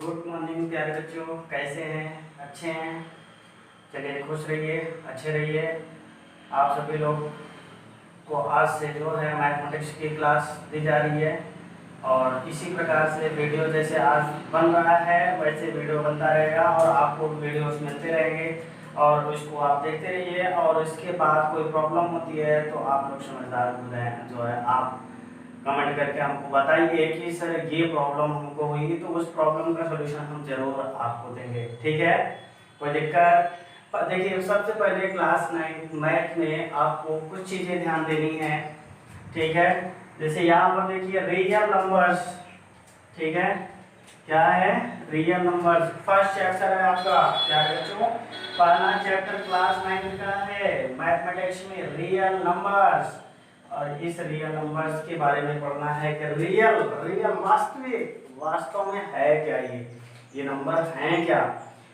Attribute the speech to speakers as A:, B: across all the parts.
A: Good morning प्यारे बच्चों, कैसे हैं? अच्छे हैं? चलिए खुश रहिए, अच्छे रहिए। आप सभी लोग को आज से जो है मैथमेटिक्स की क्लास दी जा रही है और इसी प्रकार से वीडियो जैसे आज बन रहा है वैसे वीडियो बनता रहेगा और आपको वीडियोस मिलते रहेंगे और उसको आप देखते रहिए। और इसके बाद कोई प्रॉब्लम होती है तो आप लोग समझदार हो जाए जो है आप कमेंट करके हमको बताइए कि सर ये प्रॉब्लम हमको हुई, तो उस प्रॉब्लम का सलूशन हम जरूर आपको देंगे। ठीक है, कोई दिक्कत? देखिए, सबसे पहले क्लास 9 मैथ में आपको कुछ चीज़ें ध्यान देनी है। ठीक है, जैसे यहाँ पर देखिए रियल नंबर्स। ठीक है, क्या है? Real numbers. फर्स्ट चैप्टर है आपका, क्या बच्चों? पहला चैप्टर क्लास 9 का है मैथमेटिक्स में, रियल नंबर्स। और इस रियल नंबर्स के बारे में पढ़ना है कि रियल रियल वास्तविक वास्तव में है क्या, ये नंबर हैं क्या,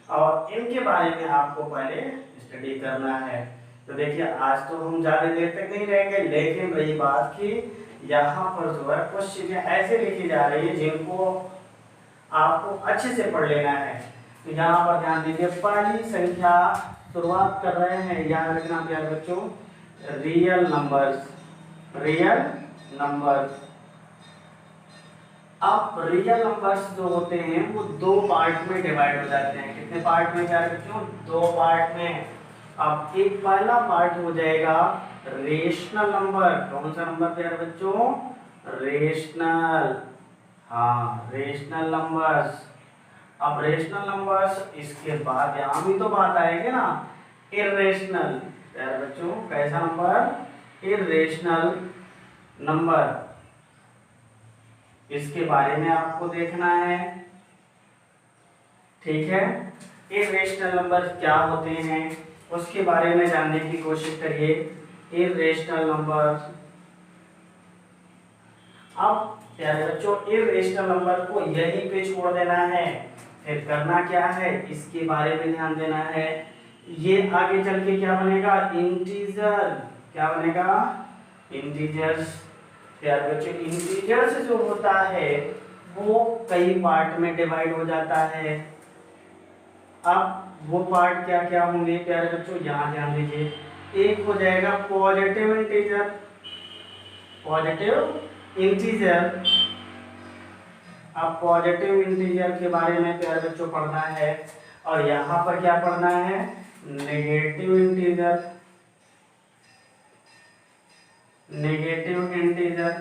A: और इनके बारे में आपको पहले स्टडी करना है। तो देखिए, आज तो हम ज़्यादा देर तक नहीं रहेंगे, लेकिन रही बात की यहाँ पर जो है कुछ चीज़ें ऐसे लिखी जा रही है जिनको आपको अच्छे से पढ़ लेना है। तो यहाँ पर ध्यान दीजिए, पहली संख्या शुरुआत कर रहे हैं, याद रखना प्यारे बच्चों, रियल नंबर्स। Real number. अब रियल नंबर्स जो होते हैं वो दो पार्ट में डिवाइड हो जाते हैं। कितने पार्ट में प्यारे बच्चों? दो पार्ट में। अब एक पहला पार्ट हो जाएगा रेशनल नंबर। कौन सा नंबर प्यारे बच्चों? रेशनल। हाँ, रेशनल नंबर्स। अब रेशनल नंबर्स, इसके बाद यहाँ भी तो बात आएगी ना, इर्रेशनल। प्यारे बच्चों, कैसा नंबर? Irrational number. इसके बारे में आपको देखना है। ठीक है, इर्रेशनल नंबर क्या होते हैं उसके बारे में जानने की कोशिश करिए। Irrational number. अब प्यारे बच्चों, इर्रेशनल नंबर को यहीं पे छोड़ देना है। फिर करना क्या है, इसके बारे में ध्यान देना है। ये आगे चल के क्या बनेगा? इंटीजर। क्या बनेगा? इंटीजर्स। प्यारे बच्चों, इंटीजर्स जो होता है वो कई पार्ट में डिवाइड हो जाता है। अब वो पार्ट क्या क्या होंगे प्यारे बच्चों, यहाँ ध्यान दीजिए। एक हो जाएगा पॉजिटिव इंटीजर। Positive integer. अब पॉजिटिव इंटीजर के बारे में प्यारे बच्चों पढ़ना है। और यहाँ पर क्या पढ़ना है? Negative integer. Negative integer.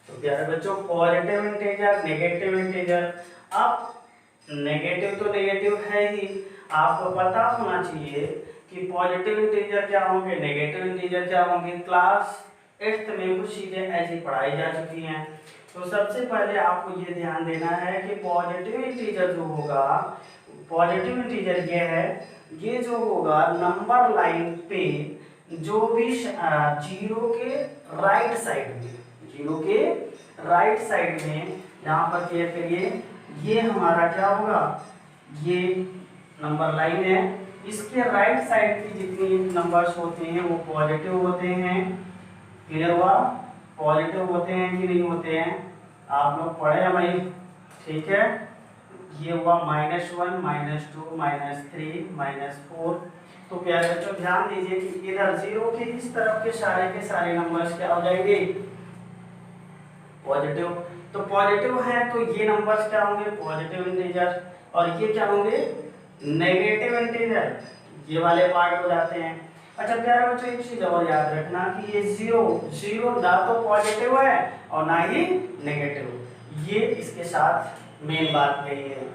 A: तो प्यारे बच्चों, पॉजिटिव इंटीजर, नेगेटिव इंटीजर। अब नेगेटिव तो नेगेटिव है ही, आपको पता होना चाहिए कि पॉजिटिव इंटीजर क्या होंगे, नेगेटिव इंटीजर क्या होंगे। क्लास 8th में कुछ चीजें ऐसी पढ़ाई जा चुकी हैं। तो सबसे पहले आपको ये ध्यान देना है कि पॉजिटिव इंटीजर जो होगा, पॉजिटिव इंटीजर ये है, ये जो होगा नंबर लाइन पे जो भी जीरो के राइट साइड में, जीरो के राइट साइड में, यहाँ पर क्लियर करिए, ये हमारा क्या होगा? ये नंबर लाइन है, इसके राइट साइड की जितनी नंबर्स होते हैं वो पॉजिटिव होते हैं। क्लियर हुआ? पॉजिटिव होते हैं कि नहीं होते हैं? आप लोग पढ़े हैं भाई? ठीक है, ये हुआ -1, -2, -3, -4। तो प्यारे बच्चों ध्यान दीजिए कि इधर जीरो के इस तरफ के सारे नंबर्स क्या हो जाएंगे? पॉजिटिव। तो पॉजिटिव है तो ये नंबर्स क्या होंगे? Positive integer. और ये क्या होंगे? Negative integer. ये वाले पार्ट हो जाते हैं। अच्छा प्यारे बच्चों, एक चीज और याद रखना कि ये जीरो ना तो पॉजिटिव है और ना ही नेगेटिव। ये इसके साथ मेन बात यही है,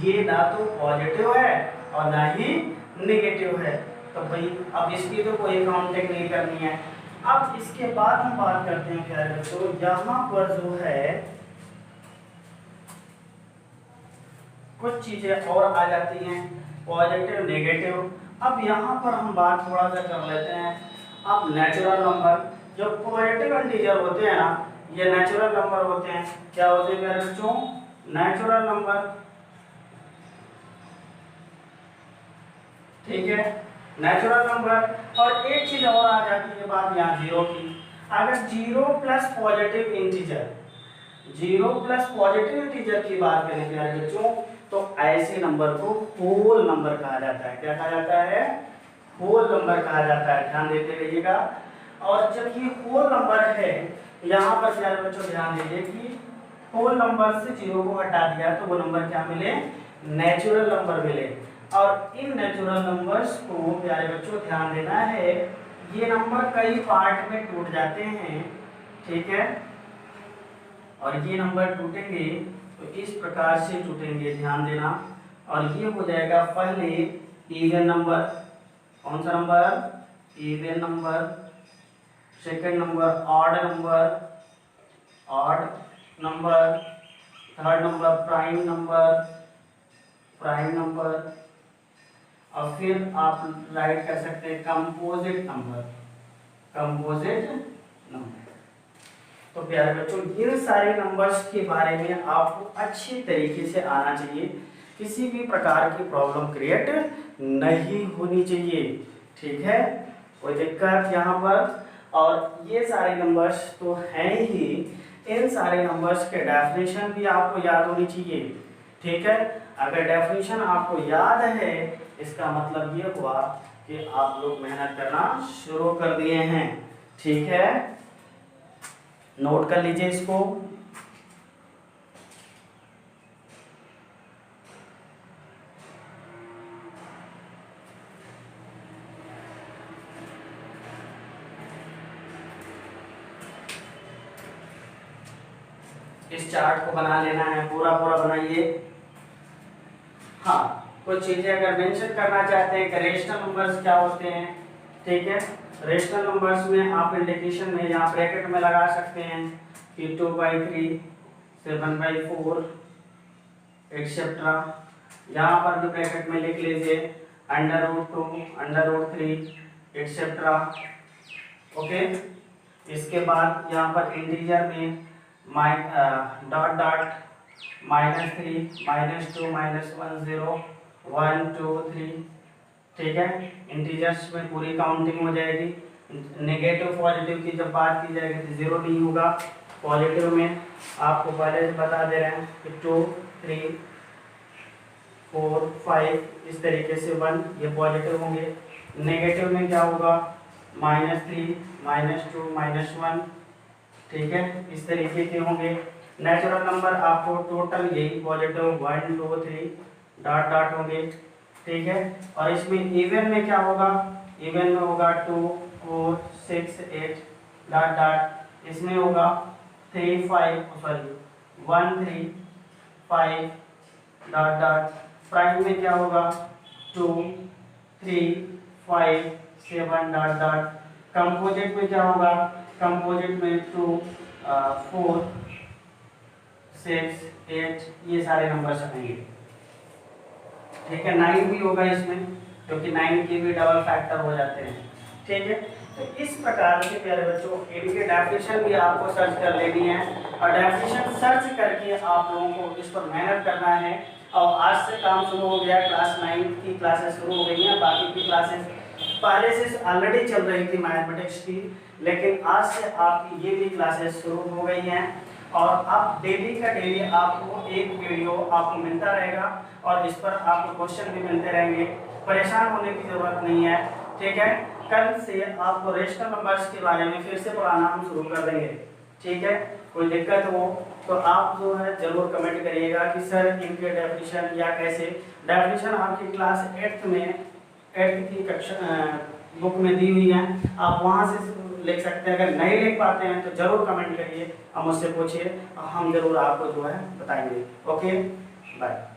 A: ये ना तो पॉजिटिव है और ना ही नेगेटिव है। तो भाई अब इसकी तो कोई काउंटिंग नहीं करनी है। अब इसके बाद हम बात करते हैं प्यारे बच्चों, यहाँ पर जो है कुछ चीजें और आ जाती हैं, पॉजिटिव नेगेटिव। अब यहाँ पर हम बात थोड़ा सा कर लेते हैं। अब नेचुरल नंबर, जो पॉजिटिव इंटीजर होते हैं ना, ये नेचुरल नंबर होते हैं। क्या होते हैं प्यारे बच्चों? Natural number. ठीक है, नेचुरल नंबर। और एक चीज और आ जाती है बात यहाँ जीरो की। अगर zero plus positive integer, zero plus positive integer की बात करें प्यारे बच्चों तो ऐसे नंबर को होल नंबर कहा जाता है। क्या कहा जाता है? होल नंबर कहा जाता है। ध्यान देते रहिएगा। और जब ये होल नंबर है, यहाँ पर प्यारे बच्चों ध्यान दीजिए कि होल नंबर से जीरो को हटा दिया तो वो नंबर क्या मिले? नेचुरल नंबर मिले। और इन नेचुरल नंबर्स को प्यारे बच्चों ध्यान देना है, ये नंबर कई पार्ट में टूट जाते हैं, ठीक है। और ये नंबर टूटेंगे तो इस प्रकार से टूटेंगे, ध्यान देना। और ये हो जाएगा पहले इवन नंबर। कौन सा number? Even number. Second number odd number, odd number. Third number prime number, prime number. और फिर आप राइट कर सकते हैं कंपोजिट नंबर, कंपोजिट नंबर। तो प्यारे बच्चों इन सारे नंबर्स के बारे में आपको अच्छी तरीके से आना चाहिए, किसी भी प्रकार की प्रॉब्लम क्रिएट नहीं होनी चाहिए, ठीक है। कोई दिक्कत यहाँ पर? और ये सारे नंबर्स तो हैं ही, इन सारे नंबर्स के डेफिनेशन भी आपको याद होनी चाहिए, ठीक है। अगर डेफिनेशन आपको याद है इसका मतलब ये हुआ कि आप लोग मेहनत करना शुरू कर दिए हैं, ठीक है। नोट कर लीजिए इसको। इस चार्ट को बना लेना है, पूरा पूरा बनाइए। हाँ, कुछ चीजें अगर मेंशन करना चाहते हैं कि रेशनल नंबर्स क्या होते हैं, ठीक है। रेशनल नंबर्स में आप इंडिकेशन में यहाँ ब्रैकेट में लगा सकते हैं कि 2/3, 7/4 एक्सेट्रा। यहाँ पर भी ब्रैकेट में लिख लीजिए √2, √3 एक्सेट्रा, ओके। इसके बाद यहाँ पर इंटीजर में डॉट डॉट -3, -2, -1, 0, 1, 2, 3, ठीक है। इंटीजर्स में पूरी काउंटिंग हो जाएगी। नेगेटिव पॉजिटिव की जब बात की जाएगी तो 0 नहीं होगा। पॉजिटिव में आपको पहले से बता दे रहे हैं कि 2, 3, 4, 5 इस तरीके से 1 ये पॉजिटिव होंगे। नेगेटिव में क्या होगा? -3, -2, -1, ठीक है, इस तरीके के होंगे। नेचुरल नंबर आपको टोटल यही पॉजिटिव 1, 2, 3 डॉट डॉट होंगे, ठीक है। और इसमें इवन में क्या होगा? इवन में होगा 2, 4, 6, 8 डॉट डॉट। इसमें होगा 3, 5 सॉरी 1, 3, 5 डॉट डॉट। प्राइम में क्या होगा? 2, 3, 5, 7 डॉट डॉट। कंपोजिट में क्या होगा? कंपोजिट में 2, 4, 6, 8 ये सारे नंबर्स आएंगे, ठीक है। 9 भी होगा इसमें, क्योंकि 9 के भी डबल फैक्टर हो जाते हैं, ठीक है। तो इस प्रकार से प्यारे बच्चों इनके डेफिनेशन भी आपको सर्च कर लेनी है। और डेफिनेशन सर्च करके आप लोगों को इस पर मेहनत करना है। और आज से काम शुरू हो गया, क्लास 9 की क्लासेस शुरू हो गई हैं। बाकी की क्लासेस पहले से ऑलरेडी चल रही थी मैथमेटिक्स की, लेकिन आज से आपकी ये भी क्लासेस शुरू हो गई हैं। और अब डेली का डेली आपको एक वीडियो आपको मिलता रहेगा और इस पर आपको क्वेश्चन भी मिलते रहेंगे। परेशान होने की ज़रूरत नहीं है, ठीक है। कल से आपको रेशनल नंबर्स के बारे में फिर से पढ़ाना हम शुरू कर देंगे, ठीक है। कोई दिक्कत हो तो आप जो है ज़रूर कमेंट करिएगा कि सर इनके डेफिनेशन या कैसे। डेफिनेशन आपकी क्लास 8th की कक्षा बुक में दी हुई है, आप वहाँ से लिख सकते हैं। अगर नहीं लिख पाते हैं तो ज़रूर कमेंट करिए और मुझसे पूछिए, हम ज़रूर आपको जो है बताएंगे। Okay, bye.